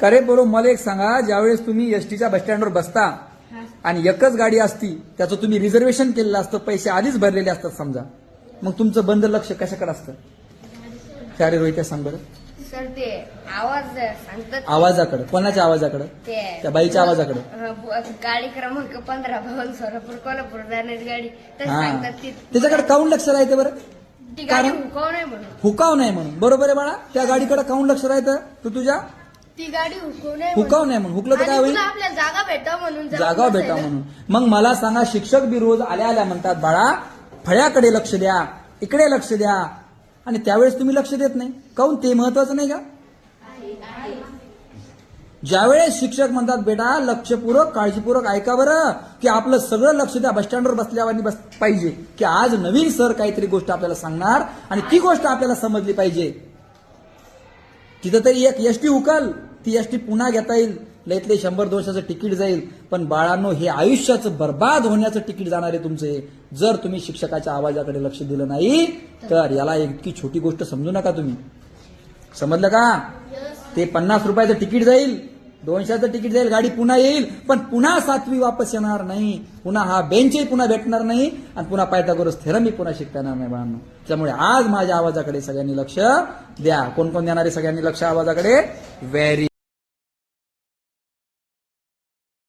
का रे बरोबर मला एक सांगा, ज्यावेळेस तुम्ही एसटीच्या बस स्टँडवर बसता आणि एकच गाडी असती, त्याचं तुम्ही रिझर्वेशन केलेलं असतं, पैसे आधीच भरलेले असतात समजा, मग तुमचं बंद लक्ष कशाकडे असतं? काय रे रोहित सांग बरं. सर ते आवाज सांगतात. आवाजाकडे? कोणाच्या आवाजाकडे? त्या बाईच्या आवाजाकडे. गाडी क्रमांक 15 भवन सोलापूर कोल्हापूर जाणारी गाडी तसं हा, सांगतात. त्याच्याकडे काऊन लक्ष राहतं बरं? ती गाडी कारण हुकाव नाही म्हणून. हुकाव नाही म्हणून. बरोबर आहे बाळा, त्या गाडीकडे काऊन लक्ष राहतं? तू तुझ्या ती गाडी हुकवू नये हुकाव नाही म्हणून. हुकलं तर काय होईल? आपल्या जागा भेटा म्हणून. जागा भेटा म्हणून. मग मला सांगा, शिक्षक बी रोज आल्या आल्या म्हणतात बाळा फळ्याकडे लक्ष द्या, इकडे लक्ष द्या, आणि त्यावेळेस तुम्ही लक्ष देत नाही. काऊन? ते महत्वाचं नाही का? ज्यावेळेस शिक्षक म्हणतात बेटा लक्षपूर्वक काळजीपूर्वक ऐका बरं, की आपलं सगळं लक्ष द्या, बस स्टँडवर बसल्यावर पाहिजे की आज नवीन सर काहीतरी गोष्ट आपल्याला सांगणार आणि ती गोष्ट आपल्याला समजली पाहिजे. तिथं तरी एक एसटी हुकल, ती एसटी पुन्हा घेता येईल, लयतले 100-200चं तिकीट जाईल, पण बाळांनो हे आयुष्याचं बर्बाद होण्याचं तिकीट जाणार आहे तुमचे, जर तुम्ही शिक्षकाच्या आवाजाकडे लक्ष दिलं नाही तर. याला इतकी छोटी गोष्ट समजू नका तुम्ही. समजलं का? ते 50 रुपयाचं तिकीट जाईल, 200चं तिकीट जाईल, गाडी पुन्हा येईल, पण पुन्हा 7वी वापस येणार नाही, पुन्हा हा बेंचही पुन्हा भेटणार नाही, आणि पुन्हा पायथागोरस थेरमही पुन्हा शिकता येणार नाही बाळांनो. त्यामुळे आज माझ्या आवाजाकडे सगळ्यांनी लक्ष द्या. कोण कोण देणारे सगळ्यांनी लक्ष आवाजाकडे? व्हेरी